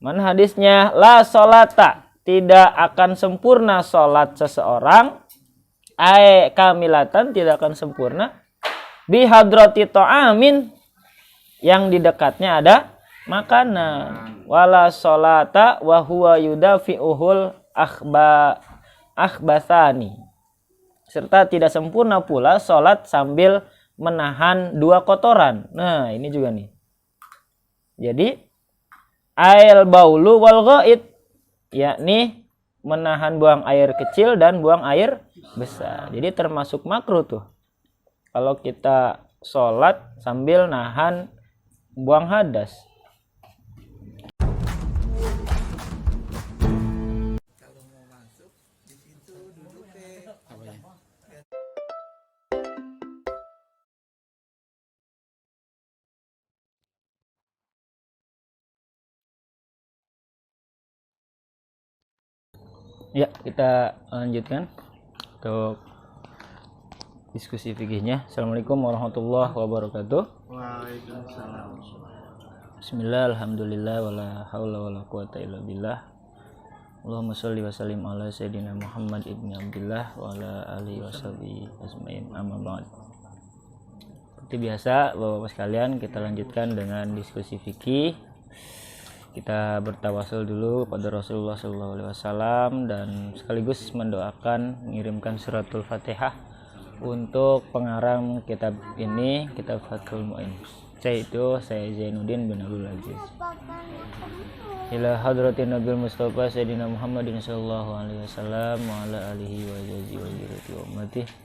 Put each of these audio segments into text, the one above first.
Mana hadisnya? La sholata, tidak akan sempurna sholat seseorang. Kamilatan, tidak akan sempurna. Bi hadrati ta'amin, yang di dekatnya ada makanan. Wala sholata wa huwa yudafi'uhul akhbathani. Serta tidak sempurna pula sholat sambil menahan dua kotoran. Nah, ini juga nih. Jadi ail baulu wal ghaid, yakni menahan buang air kecil dan buang air besar. Jadi termasuk makruh tuh kalau kita sholat sambil nahan buang hadas. Ya, kita lanjutkan untuk diskusi fikihnya. Assalamualaikum warahmatullahi wabarakatuh. Waalaikumsalam. Bismillah, alhamdulillah, wala haula wala quwata illa billah. Allahumma sholli wa sallim ala sayyidina Muhammad ibni Abdullah wa ala alihi washabihi ajmain, amma ba'd. Seperti biasa, Bapak-bapak sekalian, kita lanjutkan dengan diskusi fikih. Kita bertawasul dulu pada Rasulullah SAW dan sekaligus mendoakan, mengirimkan suratul Fatihah untuk pengarang kitab ini, kitab Fathul Mu'in. Saya Zainuddin bin Abdul Aziz. Ila hadratin Nabil Mustafa Sayyidina Muhammadin sallallahu alaihi wasallam wa ala alihi wa jazzi wa jirati wa ummatihi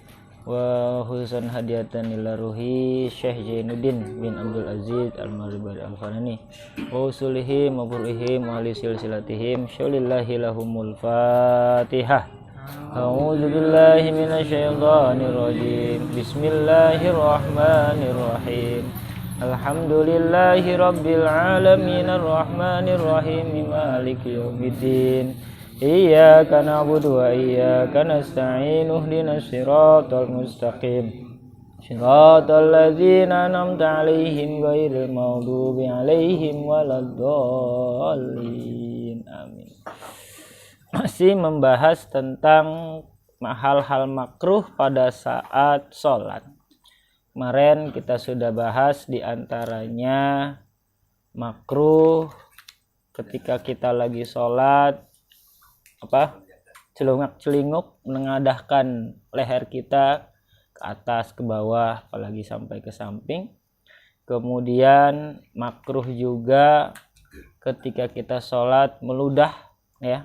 wa khususan hadiatan ila ruhi Syekh Zainuddin bin Abdul Aziz al-Maribari al-Fanani wa usulihim wa burihim wa ahli silsilatihim syaulillahi lahumul Fatihah. A'udzu billahi minasyaitonir rajim. Bismillahirrahmanirrahim. Alhamdulillahi rabbil alamin arrahmanir rahim maliki yaumiddin. Iyyaka na'budu wa iyyaka nasta'in ihdinas siratal mustaqim. Siratal ladzina an'amta 'alaihim ghairil maghdubi 'alaihim waladdallin. Amin. Masih membahas tentang hal-hal makruh pada saat sholat. Kemarin kita sudah bahas di antaranya makruh ketika kita lagi sholat celinguk menengadahkan leher kita ke atas ke bawah apalagi sampai ke samping. Kemudian makruh juga ketika kita sholat meludah, ya,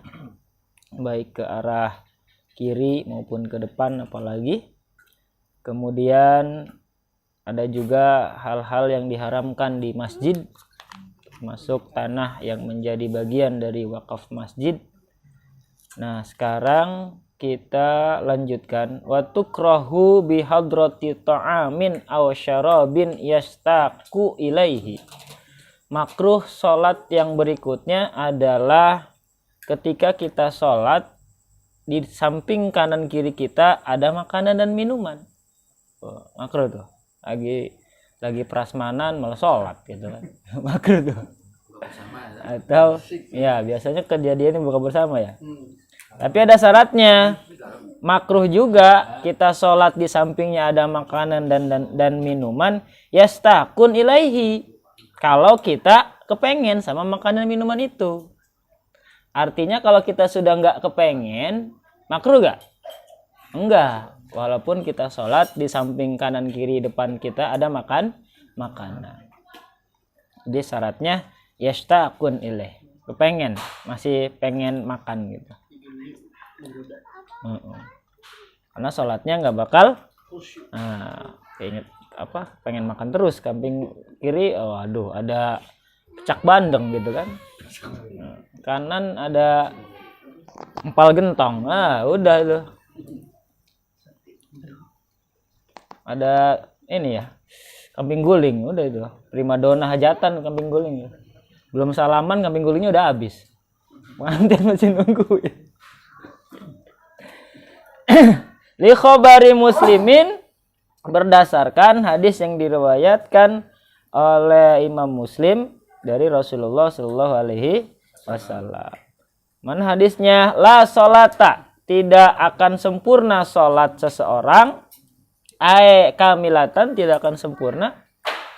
baik ke arah kiri maupun ke depan apalagi. Kemudian ada juga hal-hal yang diharamkan di masjid, termasuk tanah yang menjadi bagian dari wakaf masjid. Nah, sekarang kita lanjutkan wa tukrahu bi hadrati ta'amin aw syarabin yastaqu ilaihi. Makruh salat yang berikutnya adalah ketika kita salat di samping kanan kiri kita ada makanan dan minuman. Makruh tuh. Lagi prasmanan malah salat gitu kan. Makruh tuh. Atau ya biasanya kejadian buka bersama ya. Tapi ada syaratnya. Makruh juga kita sholat di sampingnya ada makanan dan minuman yastaqun ilaihi. Kalau kita kepengen sama makanan minuman itu. Artinya kalau kita sudah nggak kepengen, makruh nggak? Enggak. Walaupun kita sholat di samping kanan kiri depan kita ada makanan. Jadi syaratnya yastaqun ilaih. Kepengen, masih pengen makan gitu. Karena sholatnya nggak bakal inget pengen makan terus samping kiri, aduh ada pecak bandeng gitu kan. Kanan ada empal gentong, udah itu ada ini ya kambing guling, udah itu primadona hajatan kambing guling. Belum salaman kambing gulingnya udah habis, pengantin masih nunggu ya. Li khabari Muslimin, berdasarkan hadis yang diriwayatkan oleh Imam Muslim dari Rasulullah sallallahu alaihi wassalam. Mana hadisnya? La sholata, tidak akan sempurna sholat seseorang, kamilatan, tidak akan sempurna,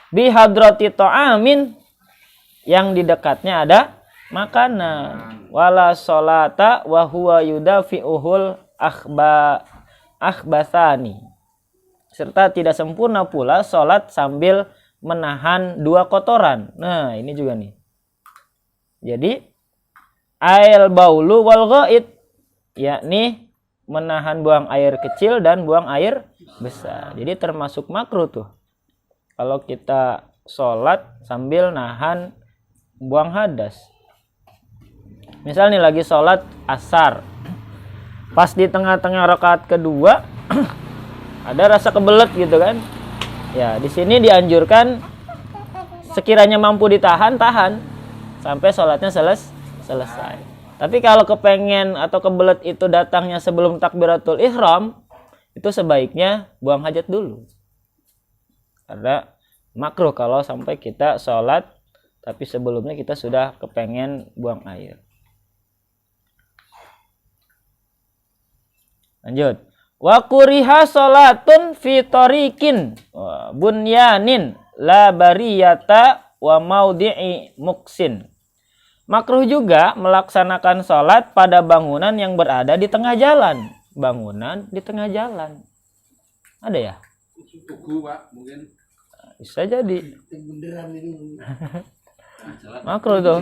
bihadrati ta'amin, yang di dekatnya ada makanan, wala sholata wa huwa yudafi'uhul akhbathani, serta tidak sempurna pula sholat sambil menahan dua kotoran. Nah ini juga nih, jadi ail baulu wal ghaid, yakni menahan buang air kecil dan buang air besar. Jadi termasuk makruh tuh kalau kita sholat sambil nahan buang hadas. Misal nih lagi sholat asar, pas di tengah-tengah rakaat kedua ada rasa kebelet gitu kan. Ya, di sini dianjurkan sekiranya mampu ditahan, tahan sampai sholatnya selesai. Tapi kalau kepengen atau kebelet itu datangnya sebelum takbiratul ihram, itu sebaiknya buang hajat dulu. Karena makruh kalau sampai kita sholat tapi sebelumnya kita sudah kepengen buang air. Lanjut. Wa kuriha sholatun fi tariqin bunyanin la bariyata wa maudi'i muksin. Makruh juga melaksanakan sholat pada bangunan yang berada di tengah jalan. Bangunan di tengah jalan. Ada ya? Tugu, Pak, mungkin. Bisa jadi. Makruh tuh.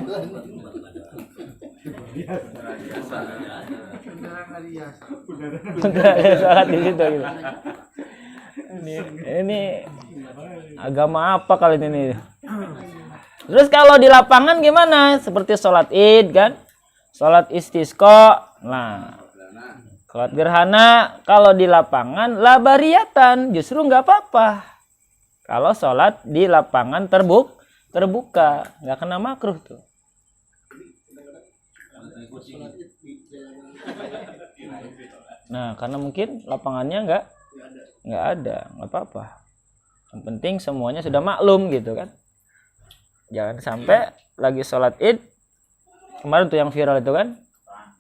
Sholat di situ gitu. Ini agama apa kali ini? Terus kalau di lapangan gimana? Seperti sholat id kan? Sholat istisqa. Nah, sholat gerhana kalau di lapangan labariyatan justru nggak apa-apa. Kalau sholat di lapangan terbuka nggak kena makruh tuh. Nah, karena mungkin lapangannya nggak ada, nggak apa-apa. Yang penting semuanya sudah maklum gitu kan. Jangan sampai lagi sholat id, kemarin tuh yang viral itu kan,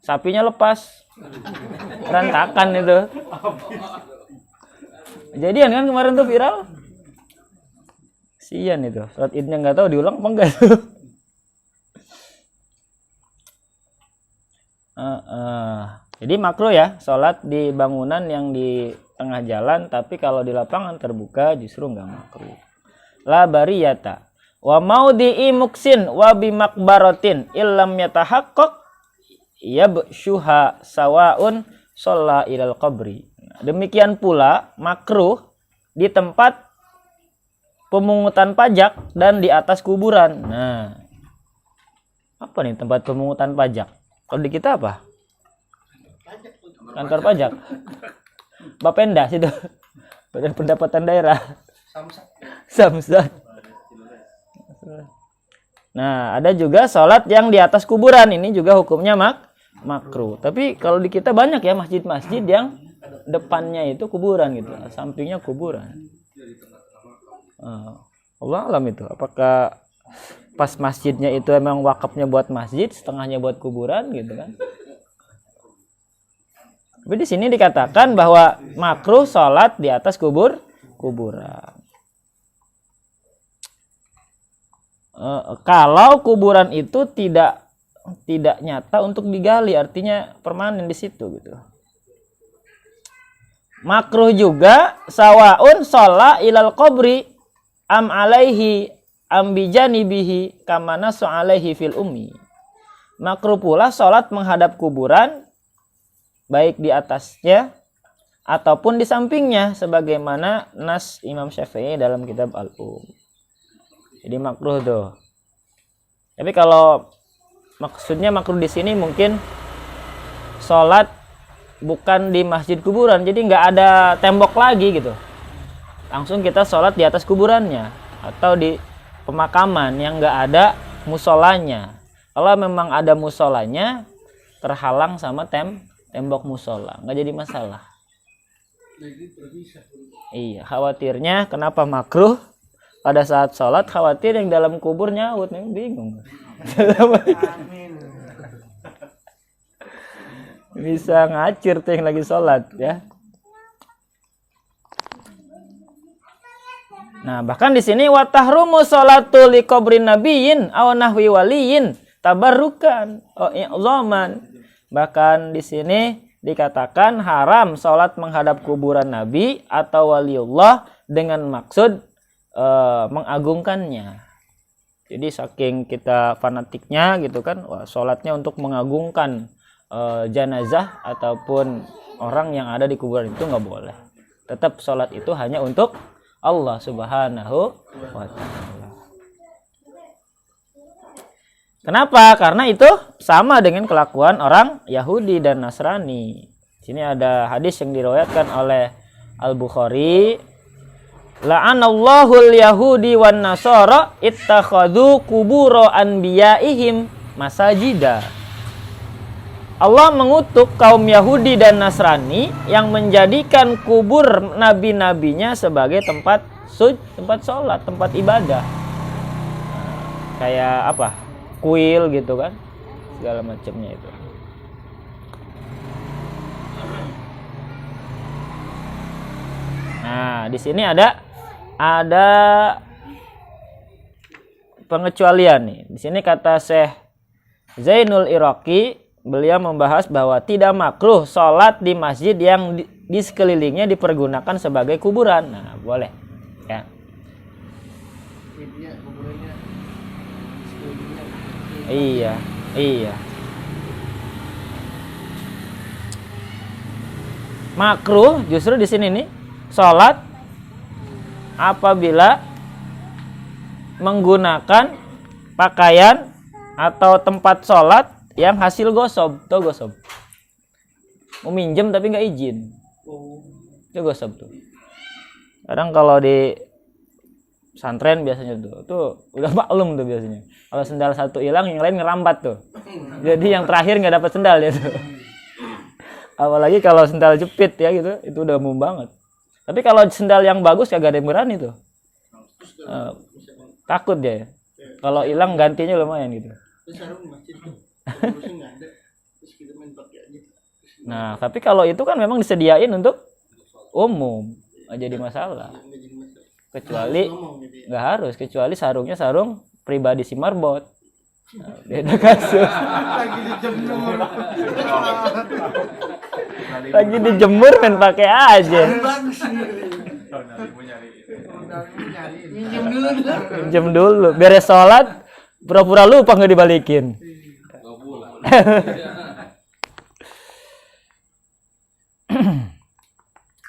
sapinya lepas, berantakan itu. Jadian kan kemarin tuh viral. Sian itu, sholat idnya nggak tahu diulang apa enggak tuh. Jadi makruh ya sholat di bangunan yang di tengah jalan, tapi kalau di lapangan terbuka justru nggak makruh. La bariyata wa maudi'i muksin wa bimakbaratin illam yatahaqqaq yabshuha sawaun shalla ilal qabri. Demikian pula makruh di tempat pemungutan pajak dan di atas kuburan. Nah, apa nih tempat pemungutan pajak? Kalau di kita apa? Kantor pajak. Bapenda situ. Badan Pendapatan Daerah. Samsat. Nah, ada juga sholat yang di atas kuburan. Ini juga hukumnya makruh. Tapi kalau di kita banyak ya masjid-masjid yang depannya itu kuburan gitu, sampingnya kuburan. Allah alam itu. Apakah pas masjidnya itu emang wakafnya buat masjid, setengahnya buat kuburan gitu kan? Tapi di sini dikatakan bahwa makruh sholat di atas kuburan. Kalau kuburan itu tidak nyata untuk digali, artinya permanen di situ gitu. Makruh juga sawaun sholat ilal qabri am alaihi am bijanibihi kama nasu alaihi fil ummi. Makruh pula sholat menghadap kuburan, baik di atasnya ataupun di sampingnya, sebagaimana nas Imam Syafi'i dalam kitab Al-Um. Jadi makruh tuh. Tapi kalau maksudnya makruh di sini mungkin sholat bukan di masjid kuburan, jadi nggak ada tembok lagi gitu. Langsung kita sholat di atas kuburannya atau di pemakaman yang nggak ada musolanya. Kalau memang ada musolanya, terhalang sama tembok musola, nggak jadi masalah. Iya, khawatirnya kenapa makruh pada saat sholat, khawatir yang dalam kubur nyaut, bingung. Bisa ngacir tuh yang lagi sholat ya. Nah, bahkan di sini wa tahrumu sholatu li qabrin nabiyyin aw nahwi waliyin tabarrukan zaman. Bahkan di sini dikatakan haram sholat menghadap kuburan nabi atau waliullah dengan maksud mengagungkannya. Jadi saking kita fanatiknya gitu kan, wah, sholatnya untuk mengagungkan jenazah ataupun orang yang ada di kuburan itu nggak boleh. Tetap sholat itu hanya untuk Allah Subhanahu wa Ta'ala. Kenapa? Karena itu sama dengan kelakuan orang Yahudi dan Nasrani. Sini ada hadis yang diriwayatkan oleh Al-Bukhari. La'anallahul yahudi wan nasara ittakhadhu qubur anbiya'ihim masajida. Allah mengutuk kaum Yahudi dan Nasrani yang menjadikan kubur nabi-nabinya sebagai tempat sholat, tempat ibadah. Kayak apa? Kuil gitu kan, segala macamnya itu. Nah, di sini ada pengecualian nih. Di sini kata Syekh Zainul Iraqi, beliau membahas bahwa tidak makruh sholat di masjid yang di sekelilingnya dipergunakan sebagai kuburan. Nah, boleh ya. Iya. Makruh justru di sini nih sholat apabila menggunakan pakaian atau tempat sholat yang hasil gosob. Tuh gosob. Mau minjem tapi nggak izin. Itu gosob tuh. Kadang kalau di pesantren biasanya tuh udah maklum tuh biasanya. Kalau sendal satu hilang, yang lain ngerambat tuh. Jadi yang terakhir nggak dapat sendal ya tuh. Apalagi kalau sendal jepit ya gitu, itu udah umum banget. Tapi kalau sendal yang bagus kagak ada yang berani tuh. Takut dia. Kalau hilang gantinya lumayan gitu. Nah, tapi kalau itu kan memang disediain untuk umum, nggak jadi masalah. Kecuali nggak harus, kecuali sarungnya sarung pribadi si marbot. Nah, beda kasus. Lagi dijemur main pakai aja. Minjem dulu, beres sholat pura-pura lupa nggak dibalikin.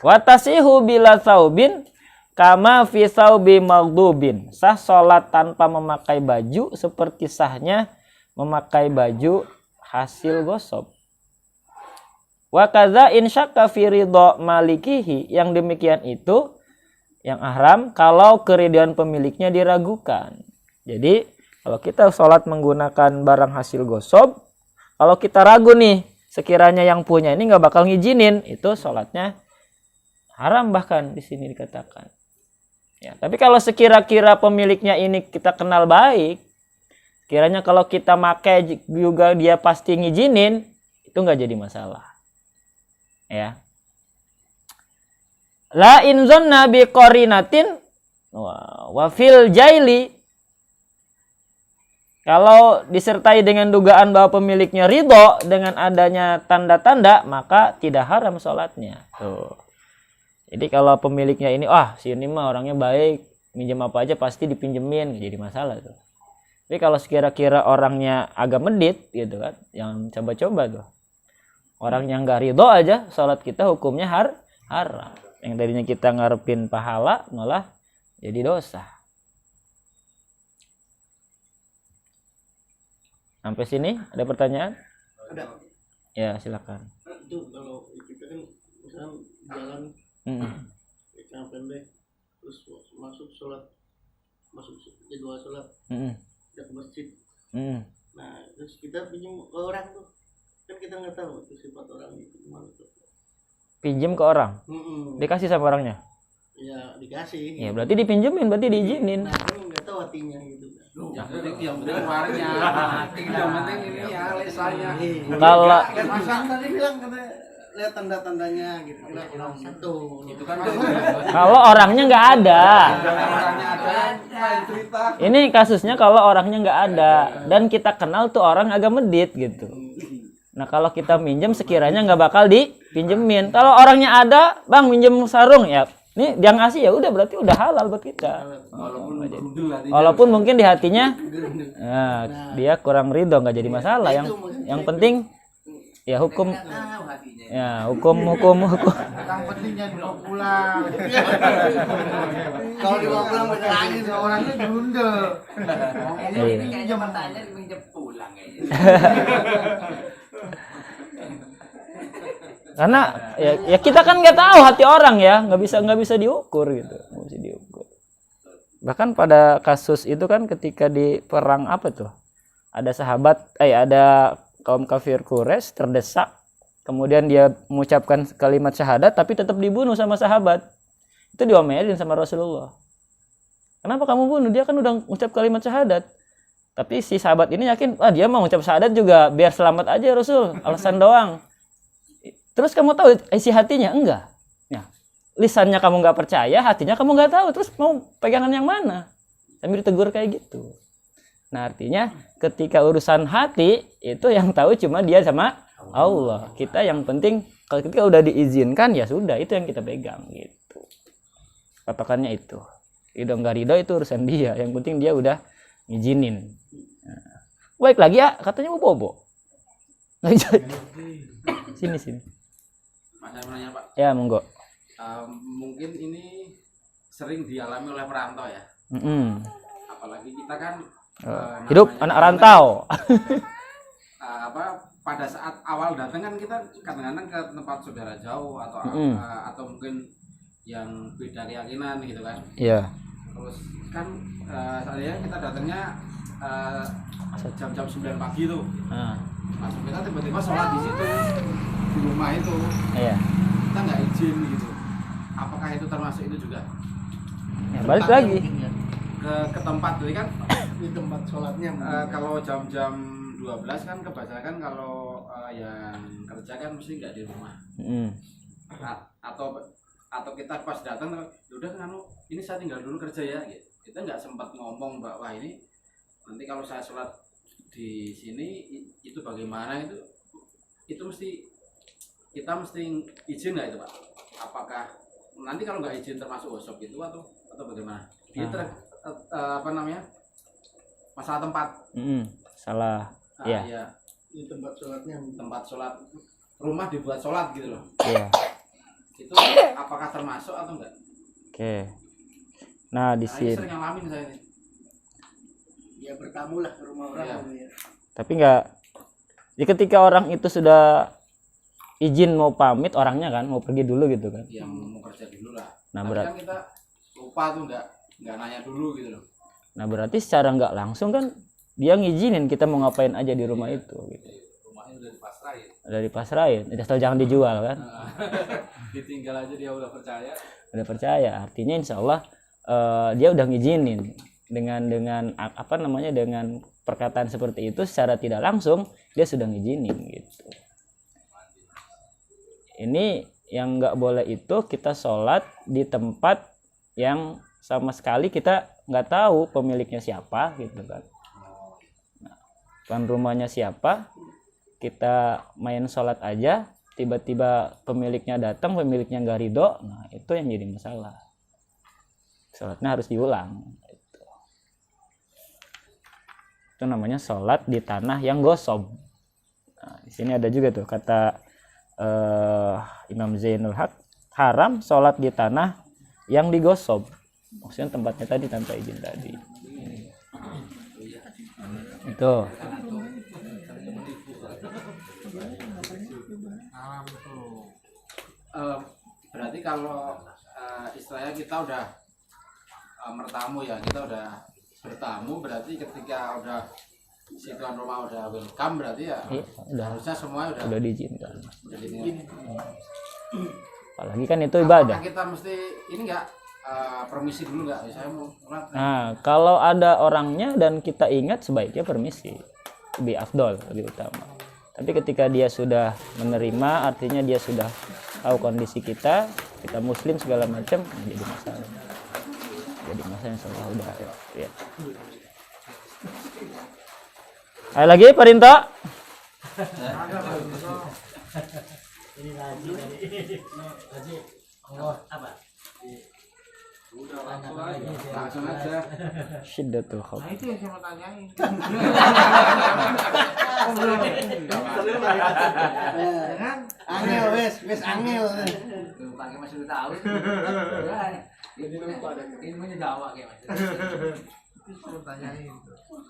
Watasihu bila saubin kama fi saubi maghdubin. Sah sholat tanpa memakai baju seperti sahnya memakai baju hasil gosok. Wa kadza in syakka fi ridha malikihi. Yang demikian itu yang haram kalau keridhaan pemiliknya diragukan. Jadi kalau kita sholat menggunakan barang hasil gosok, kalau kita ragu nih sekiranya yang punya ini nggak bakal ngizinin, itu sholatnya haram bahkan di sini dikatakan. Ya, tapi kalau sekira-kira pemiliknya ini kita kenal baik, kiranya kalau kita pakai juga dia pasti ngizinin, itu nggak jadi masalah. Ya. La in zanna bi qarinatin wa fil jaili. Kalau disertai dengan dugaan bahwa pemiliknya ridho dengan adanya tanda-tanda, maka tidak haram sholatnya. Tuh. Jadi kalau pemiliknya ini, si ini mah orangnya baik, minjem apa aja pasti dipinjemin, jadi masalah tuh. Tapi kalau sekira-kira orangnya agak medit gitu kan, yang coba-coba tuh. Orang yang nggak ridho aja, sholat kita hukumnya haram. Yang tadinya kita ngarepin pahala, malah jadi dosa. Sampai sini ada pertanyaan? Ada. Ya, silakan. Itu kalau kita kan misalnya jalan celana pendek terus masuk jadwal sholat ke masjid. Nah, terus kita pinjam ke orang tuh. Kan kita nggak tahu itu sifat orang itu gimana tuh. Pinjam ke orang? Dikasih sama orangnya? Ya, dikasih. Ya, berarti dipinjemin, berarti diizinin. Nah, kan nggak tahu hatinya gitu. Yang penting keluarnya. Yang penting ini ya, biasanya. Kalau Kan Mas tadi bilang katanya lihat tanda-tandanya gitu. Lihat orang itu. Itu kan kalau orangnya nggak ada. orangnya ada lain cerita. Ini kasusnya kalau orangnya nggak ada dan kita kenal tuh orang agak medit gitu. Nah kalau kita minjem sekiranya nggak bakal dipinjemin. Kalau orangnya ada, bang minjem sarung ya. Nih dia ngasih ya udah berarti udah halal buat kita. Walaupun berundel hatinya. Walaupun mungkin di hatinya, nah, dia kurang ridho nggak jadi masalah. Yang penting ya hukum, ya hukum. Yang penting jangan dibawa pulang. Kalau dibawa pulang beda lagi orangnya grundel. Iya. Kayaknya pertanyaan minjem pulang kayaknya. Karena ya kita kan nggak tahu hati orang ya, nggak bisa diukur gitu, nggak bisa diukur. Bahkan pada kasus itu kan ketika di perang apa tuh, ada kaum kafir Quraisy terdesak, kemudian dia mengucapkan kalimat syahadat tapi tetap dibunuh sama sahabat. Itu diomelin sama Rasulullah. Kenapa kamu bunuh? Dia kan udah mengucap kalimat syahadat. Tapi si sahabat ini yakin, dia mau mengucap syahadat juga biar selamat aja Rasul, alasan doang. Terus kamu tahu isi hatinya? Enggak. Ya. Lisannya kamu nggak percaya, hatinya kamu nggak tahu. Terus mau pegangan yang mana? Sambil ditegur kayak gitu. Nah artinya ketika urusan hati itu yang tahu cuma dia sama Allah. Kita yang penting kalau ketika udah diizinkan ya sudah itu yang kita pegang gitu. Patokannya itu. Ridho nggak ridho itu urusan dia. Yang penting dia udah ngizinin. Nah. Baik lagi ya katanya mau bobo. Sini. Mas saya mau nanya Pak. Ya monggo. Mungkin ini sering dialami oleh perantau ya. Apalagi kita kan Hidup anak rantau. Pada saat awal datang kan kita kadang-kadang ke tempat saudara jauh atau mungkin yang beda keyakinan gitu kan. Iya. Terus kan saya kita datangnya jam-jam 9 pagi tuh. Langsung kita tiba-tiba sholat di situ di rumah itu. Iya. Kita nggak izin gitu. Apakah itu termasuk itu juga? Ya, balik lagi ke tempat jadi kan di tempat sholatnya. kalau jam-jam 12 kan kebanyakan kalau yang kerja kan mesti nggak di rumah. Atau kita pas datang udah kan ini saya tinggal dulu kerja ya gitu. Kita nggak sempat ngomong bahwa ini nanti kalau saya sholat di sini itu bagaimana itu kita mesti izin nggak itu Pak? Apakah nanti kalau nggak izin termasuk gosok itu atau bagaimana? Itu masalah tempat. Salah. Iya. Ya. Di tempat sholatnya. Tempat sholat rumah dibuat sholat gitu loh. Iya. Itu apakah termasuk atau enggak? Oke. Nah di sini. Sering ngalamin saya ini. Ya bertamu lah ke rumah orang. Iya. Ya. Tapi enggak. Jadi ketika orang itu sudah izin mau pamit orangnya kan mau pergi dulu gitu kan. Yang mau kerja dulu lah. Nah, tapi kan kita lupa tuh enggak nanya dulu gitu loh. Nah berarti secara nggak langsung kan dia ngizinin kita mau ngapain aja di rumah itu gitu. Rumahnya udah dipasrahin. Udah dipasrahin, asal jangan dijual kan. Ditinggal aja dia udah percaya. Udah percaya, artinya insya Allah dia udah ngizinin dengan apa namanya dengan perkataan seperti itu secara tidak langsung dia sudah ngizinin gitu. Ini yang nggak boleh itu kita sholat di tempat yang sama sekali kita nggak tahu pemiliknya siapa gitu kan. Nah, tuan rumahnya siapa, kita main sholat aja, tiba-tiba pemiliknya datang, pemiliknya nggak ridho, nah itu yang jadi masalah. Sholatnya harus diulang. Itu namanya sholat di tanah yang gosob. Nah, di sini ada juga tuh kata Imam Zainul Haq, haram sholat di tanah yang digosob. Maksudnya tempatnya tadi tanpa izin tadi. Itu. Berarti kalau istilahnya kita udah mertamu ya, kita udah bertamu, berarti ketika udah si tuan rumah udah welcome berarti ya udah harusnya semua udah diizinkan. Udah diizinkan. Apalagi kan itu ibadah. Apakah kita mesti ini enggak permisi dulu enggak? Saya mau sholat. Nah, kalau ada orangnya dan kita ingat sebaiknya permisi. Lebih afdol, lebih utama. Tapi ketika dia sudah menerima, artinya dia sudah tahu kondisi kita muslim segala macam, jadi masalah. Jadi masalah yang salah udah ya. Ayo lagi Pak Rinto. Langsung aja. Syiddatul khauf. Nah itu yang saya mau tanyain. Ya kan? Angel wes angel. Pakai masih udah tahu. Ini punya Jawa kayak mas. Itu saya mau tanyain.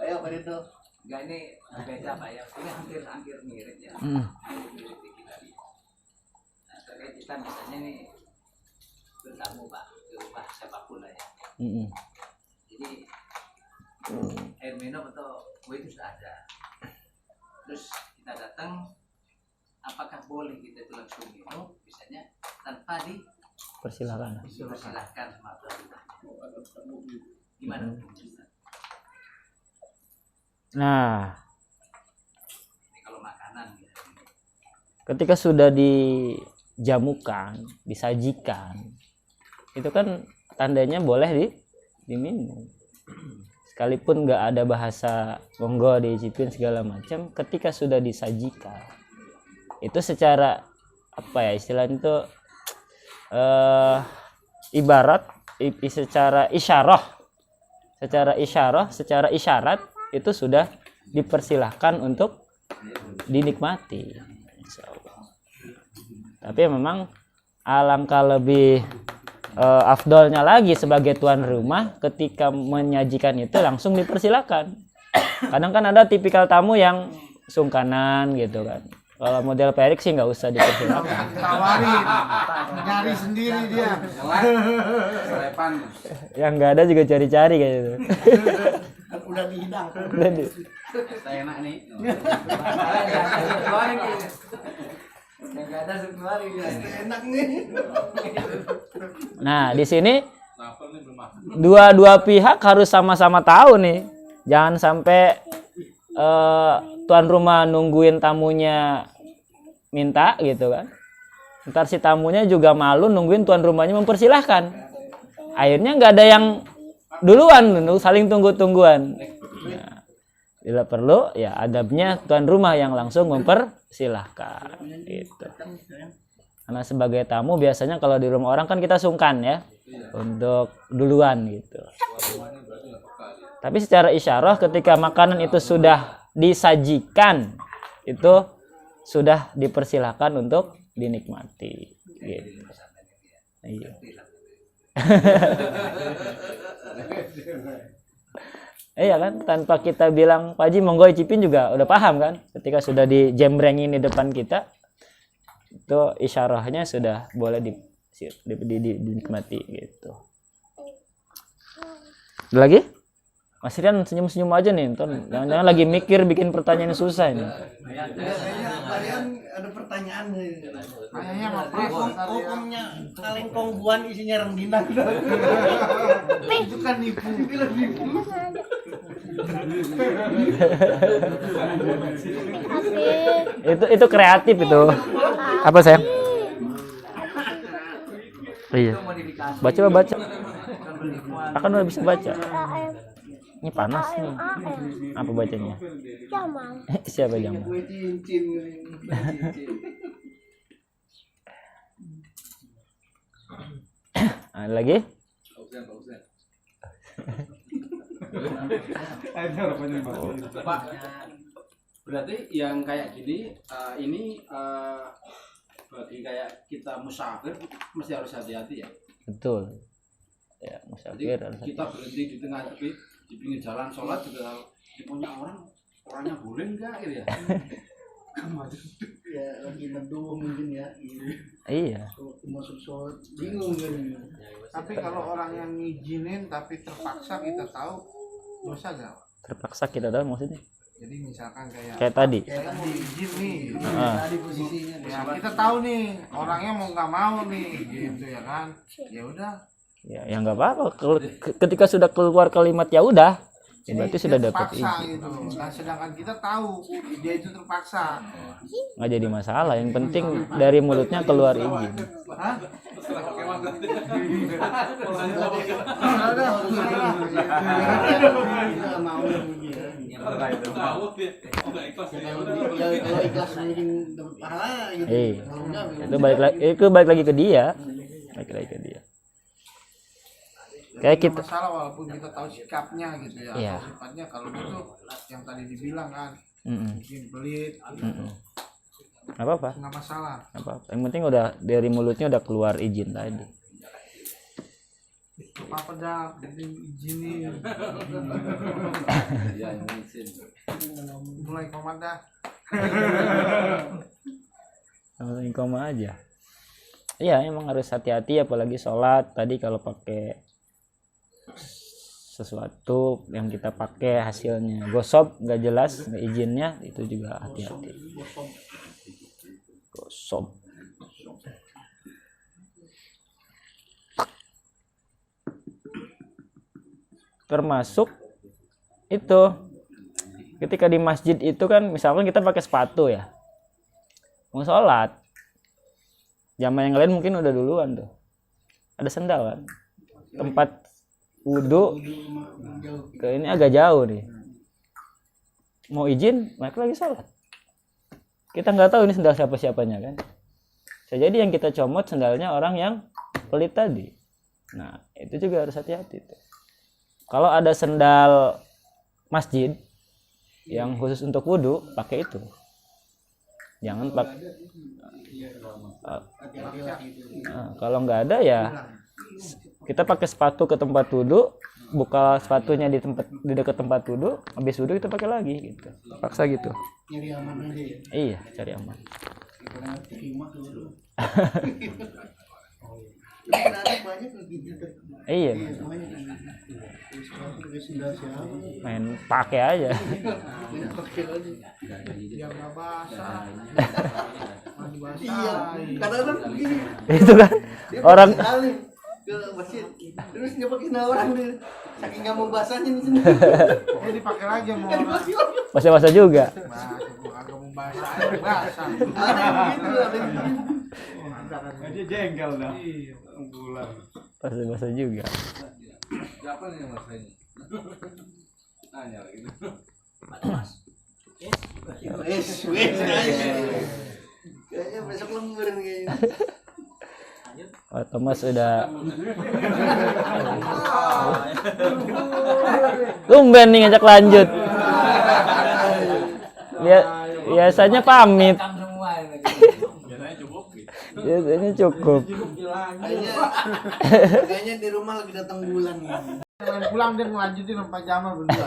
Ayo Pak Rinto. Enggak ini beda Pak ya. Ini hampir mirip ya. Mirip di kita. Nah, terkait kita misalnya nih bertamu Pak ke rumah siapapun lah ya. Jadi air minum atau kue itu sudah ada. Terus kita datang, apakah boleh kita itu langsung minum, misalnya tanpa Persilakan. dipersilahkan sama tuan rumah? Gimana? Nah, Ini kalau makanan gitu. ketika sudah dijamukan, disajikan, itu kan tandanya boleh diminum. Sekalipun nggak ada bahasa monggo diicipin segala macam, ketika sudah disajikan, itu secara apa ya istilahnya itu ibarat secara isyarat itu sudah dipersilahkan untuk dinikmati. Insyaallah. Tapi memang alangkah lebih afdolnya lagi sebagai tuan rumah ketika menyajikan itu langsung dipersilakan. Kadang kan ada tipikal tamu yang sungkanan gitu kan. Kalau model Perik sih nggak usah dipersilakan. Tawarin, nyari sendiri dia. Selepan. Yang nggak ada juga cari-cari kayak gitu. Udah dihidang. Saya enak nih. Keluarin kayaknya. Yang nggak ada keluarin ya. Enak nih. Nah, di sini dua pihak harus sama-sama tahu nih. Jangan sampai tuan rumah nungguin tamunya minta gitu kan. Ntar si tamunya juga malu nungguin tuan rumahnya mempersilahkan. Akhirnya nggak ada yang duluan, saling tunggu-tungguan. Nah, bila perlu ya adabnya tuan rumah yang langsung mempersilahkan gitu. Karena sebagai tamu biasanya kalau di rumah orang kan kita sungkan ya untuk duluan gitu. Tapi secara isyarah ketika makanan itu sudah disajikan itu sudah dipersilahkan untuk dinikmati gitu. Iya. Iya kan, tanpa kita bilang Pak Haji monggo icipin juga udah paham kan, ketika sudah dijembrengin di depan kita itu isyarahnya sudah boleh dinikmati gitu. Ada lagi? Mas Rian senyum-senyum aja nih, jangan-jangan lagi mikir bikin pertanyaan yang susah ini. Kalian ada pertanyaan nih. Kayaknya mah proses Hukumnya kalengkong buan isinya rengginang. itu kan nipu. Itu kreatif itu. Apa sayang? Iya. Baca. Akan udah bisa baca. Ini panas nih. Apa bacanya? Jamal. Siapa Jamal? Kue cincin. Ada lagi? Pak, berarti yang kayak gini ini bagi kayak kita musafir mesti harus hati-hati ya. Betul. Ya, Jadi musafir harus kita berhenti di tengah di pinggir jalan sholat juga punya orangnya boleh enggak gitu ya. Ya lagi neduh mungkin ya. iya. Waktu masuk sholat bingung kan. Tapi kalau orang yang ngizinin tapi terpaksa kita tahu dosa gak? Terpaksa kita tahu maksudnya. Jadi misalkan Kayak tadi. saya mau izin nih, Tadi posisinya. ya kita tahu nih orangnya mau nggak mau nih, gitu ya kan? Ya udah. Ya nggak apa-apa. Ketika sudah keluar kalimat ya udah, Ya, berarti sudah Dia dapat terpaksa izin. gitu. Nah, sedangkan kita tahu dia itu terpaksa. Nggak jadi masalah. Yang penting dari mulutnya keluar izin. Hah? Kita mau kalau ikhlas mungkin dapat pahala gitu. Kalau enggak, Itu balik lagi ke dia. Balik lagi ke dia. Kayak Nggak kita. masalah walaupun kita tahu sikapnya gitu ya. Iya. Atau sifatnya kalau gitu yang tadi dibilang kan Mm-mm. mungkin pelit, Mm-mm. Nggak apa-apa. nggak masalah. Nggak apa-apa. Yang penting udah dari mulutnya udah keluar izin tadi. Apa dah, penting izinin. Ya, izin. Mulai komat dah. Langsung koma aja. Iya, emang harus hati-hati apalagi sholat tadi kalau pakai sesuatu yang kita pakai hasilnya gosok nggak jelas nggak izinnya, itu juga hati-hati. Gosok. Termasuk itu ketika di masjid itu kan misalkan kita pakai sepatu ya mau sholat, jamaah yang lain mungkin udah duluan tuh ada sendal kan, tempat wudhu ke ini agak jauh nih, mau izin mereka lagi sholat, kita nggak tahu ini sendal siapa-siapanya kan, bisa jadi yang kita comot sendalnya orang yang pelit tadi. Nah itu juga harus hati-hati tuh. Kalau ada sendal masjid yang khusus untuk wudhu pakai itu, jangan pakai. Kalau nggak ada ya kita pakai sepatu ke tempat wudhu, buka sepatunya di dekat tempat wudhu, habis wudhu kita pakai lagi gitu, paksa gitu. nyari aman aja ya. Iya, cari aman. Kita terima dulu. Tapi ada banyak begitu. Iya, Banyak yang gitu. Sepatu pakai sendal siapa? main pakai aja. Pakai aja. Biar nggak basah. Mandi basah. Iya, kadang-kadang begini. Itu kan Dia orang pakai sendal nih ke masjid. Terus dia pakai sendal orang nih. Saking nggak mau basahnya nih sendal. Ini dipakai lagi sama Kan orang. masih orang. basah-basah juga. Basah, gua agak mau basah, ayo basah. Ada yang begitu, ada yang begitu. Dia jengkel dah. Iya, bulan. Basah-basah juga. Siapa nih mas ini? Nanya lagi. Wes, kayaknya besok lembur nih kayaknya. Oh, Thomas udah tumben nih ngajak lanjut. Biasanya pamit. Rekam semua ini. Biasanya cukup. Kayaknya di rumah lagi datang bulan nih. Jangan pulang dia ngelanjutin sampai jam berdua.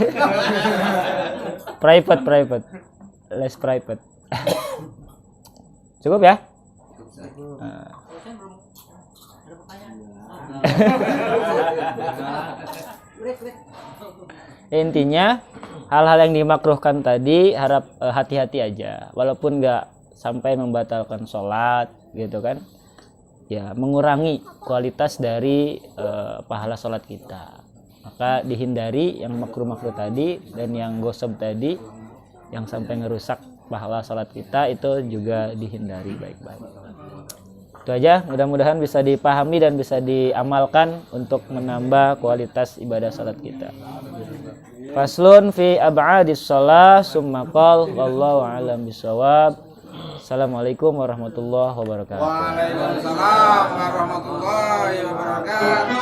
Private. Les private. Cukup ya? Nah. Intinya hal-hal yang dimakruhkan tadi harap hati-hati aja, walaupun nggak sampai membatalkan sholat gitu kan ya, mengurangi kualitas dari pahala sholat kita, maka dihindari yang makruh-makruh tadi, dan yang gosok tadi yang sampai ngerusak pahala sholat kita itu juga dihindari baik-baik. Itu aja, mudah-mudahan bisa dipahami dan bisa diamalkan untuk menambah kualitas ibadah salat kita. Faslun fi ab'adis shalah summa qal wallahu a'lam bisawab. Assalamualaikum warahmatullahi wabarakatuh. Waalaikumsalam warahmatullahi wabarakatuh.